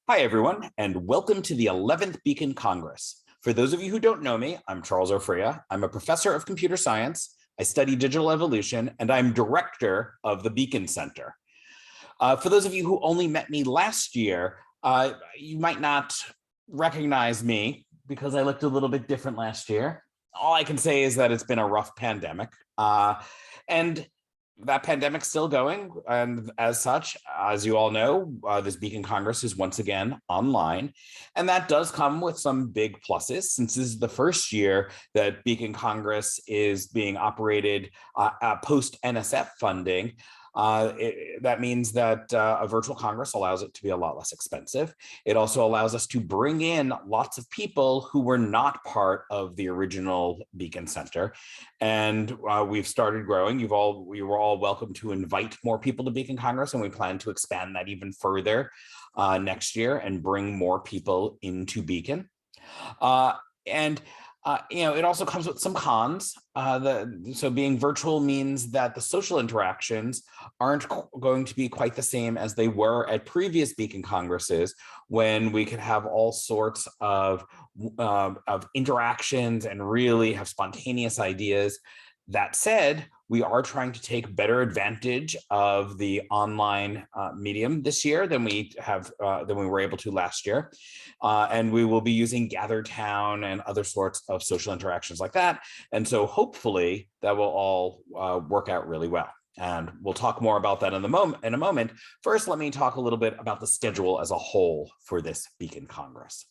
Hi, everyone, and welcome to the 11th Beacon Congress. For those of you who don't know me, I'm Charles Ofrea. I'm a professor of computer science. I study digital evolution, and I'm director of the Beacon Center. For those of you who only met me last year, you might not recognize me because I looked a little bit different last year. All I can say is that it's been a rough pandemic. And that pandemic's still going. And as such, as you all know, this Beacon Congress is once again online. And that does come with some big pluses, since this is the first year that Beacon Congress is being operated post NSF funding. That means that a virtual Congress allows it to be a lot less expensive. It also allows us to bring in lots of people who were not part of the original Beacon Center. And we've started growing. We were all welcome to invite more people to Beacon Congress, and we plan to expand that even further next year and bring more people into Beacon. It also comes with some cons. So being virtual means that the social interactions aren't going to be quite the same as they were at previous Beacon Congresses, when we could have all sorts of interactions and really have spontaneous ideas. That said, we are trying to take better advantage of the online medium this year than we were able to last year. And we will be using GatherTown and other sorts of social interactions like that. And so hopefully that will all work out really well. And we'll talk more about that in a moment. First, let me talk a little bit about the schedule as a whole for this Beacon Congress.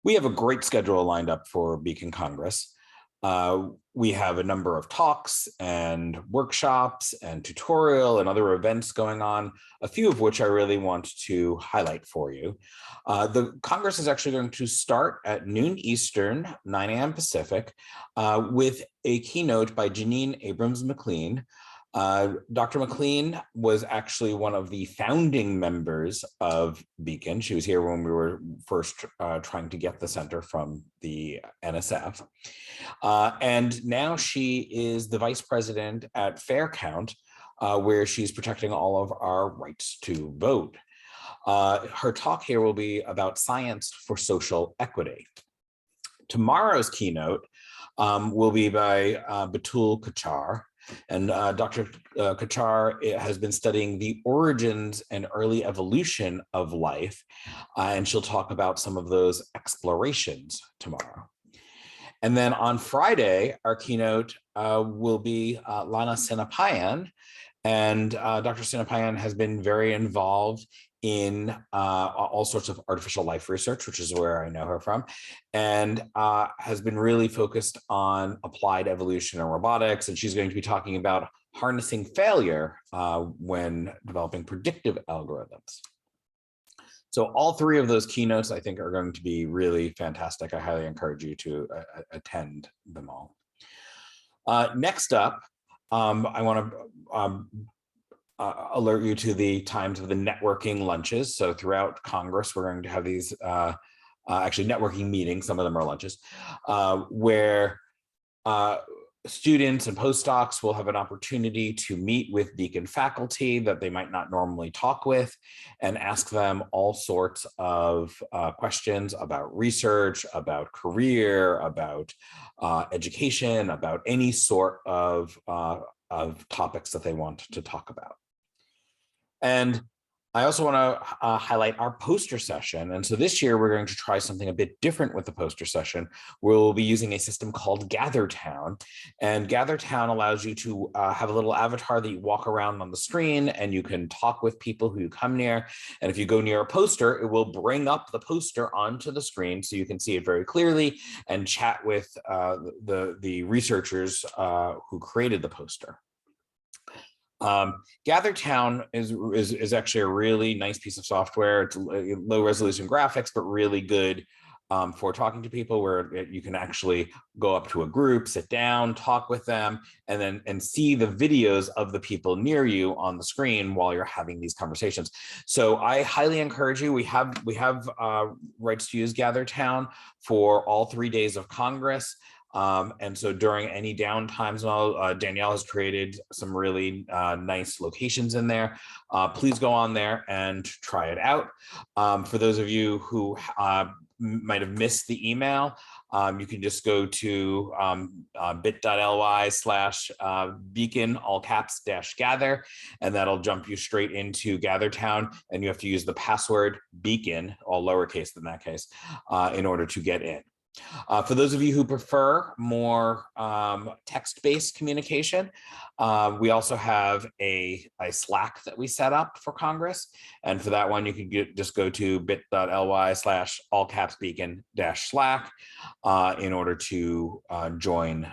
We have a great schedule lined up for Beacon Congress. We have a number of talks and workshops and tutorial and other events going on, a few of which I really want to highlight for you. The Congress is actually going to start at noon Eastern, 9 a.m. Pacific, with a keynote by Janine Abrams-McLean. Dr. McLean was actually one of the founding members of Beacon. She was here when we were first trying to get the center from the NSF. And now she is the vice president at Faircount, where she's protecting all of our rights to vote. Her talk here will be about science for social equity. Tomorrow's keynote will be by Batul Kachar. And Dr. Kachar has been studying the origins and early evolution of life, and she'll talk about some of those explorations tomorrow. And then on Friday, our keynote will be Lana Sinapayan. And Dr. Sinapayan has been very involved in all sorts of artificial life research, which is where I know her from, and has been really focused on applied evolution and robotics. And she's going to be talking about harnessing failure when developing predictive algorithms. So all three of those keynotes, I think, are going to be really fantastic. I highly encourage you to attend them all. Next up, I want to alert you to the times of the networking lunches. So throughout Congress, we're going to have these actually networking meetings, some of them are lunches, where students and postdocs will have an opportunity to meet with Beacon faculty that they might not normally talk with, and ask them all sorts of questions about research, about career, about education, about any sort of topics that they want to talk about. And I also want to highlight our poster session. And so this year, we're going to try something a bit different with the poster session. We'll be using a system called GatherTown. And GatherTown allows you to have a little avatar that you walk around on the screen, and you can talk with people who you come near. And if you go near a poster, it will bring up the poster onto the screen so you can see it very clearly and chat with the researchers who created the poster. GatherTown is actually a really nice piece of software. It's low resolution graphics, but really good for talking to people, where you can actually go up to a group, sit down, talk with them, and see the videos of the people near you on the screen while you're having these conversations. So I highly encourage you. We have rights to use GatherTown for all 3 days of Congress. And so during any downtime, Danielle has created some really nice locations in there. Please go on there and try it out. For those of you who might have missed the email, you can just go to bit.ly/beacon, all caps -gather, and that'll jump you straight into GatherTown. And you have to use the password beacon, all lowercase in that case, in order to get in. For those of you who prefer more text-based communication, we also have a Slack that we set up for Congress. And for that one, you can just go to bit.ly/all caps beacon-slack in order to join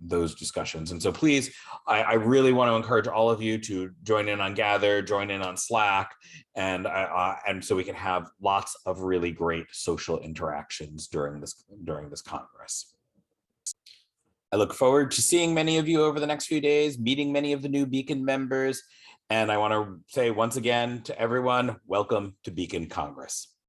those discussions. And so please, I really want to encourage all of you to join in on Gather, join in on Slack, and so we can have lots of really great social interactions during this Congress. I look forward to seeing many of you over the next few days, meeting many of the new Beacon members, and I want to say once again to everyone, welcome to Beacon Congress.